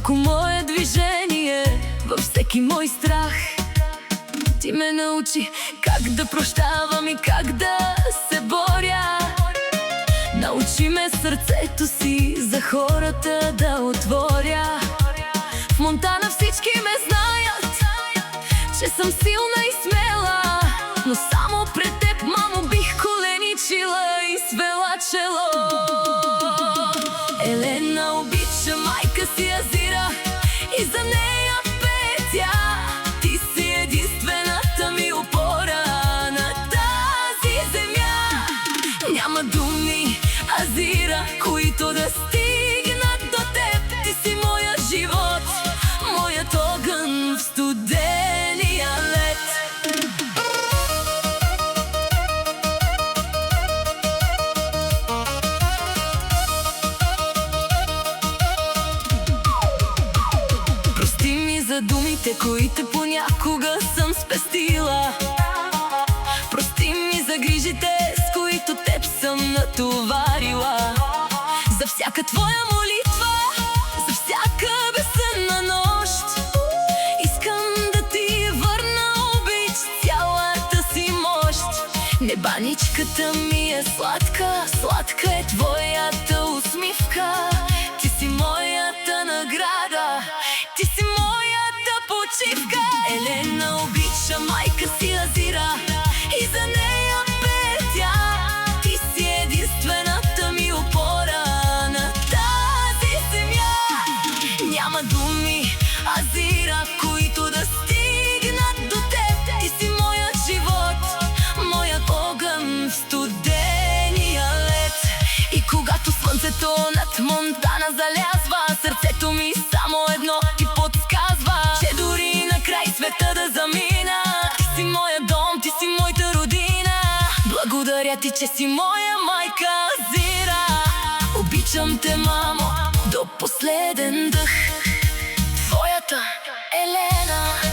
всяко мое движение, във всеки мой страх. Ти ме научи как да прощавам и как да се боря. Научи ме сърцето си за хората да отворя. В Монтана всички ме знаят, че съм силна и смела, но само пред теб, мамо, бих коленичила и свела чело. Елена обича майка си Азира и за нея петя. Ти си единствената ми опора на тази земя. Няма думи, Азира, които да стигнат до теб. Ти си моя живот, моят огън в студения лед. Прости ми за думите, които понякога съм спестила. Прости ми за грижите, с които теб съм натоварила. За всяка твоя молитва, за всяка безсънна нощ. Искам да ти върна обич, цялата си мощ. Небаничката ми е сладка, сладка е твоята усмивка. Ти си моята награда, ти си моята почивка. Елена обича майка си Азира и за нея петя. Ти си единствената ми опора на тази земя. Няма думи, Азира, които да стигнат до теб. Ти си моят живот, моят огън в студения лед. И когато слънцето над Монтана залязва, сърцето ми само едно ти подсказва, че дори на край света да замина, ти си моя дом, ти си моята родина. Благодаря ти, че си моя майка Азира. Обичам те, мамо, до последен дъх. Твоята Елена.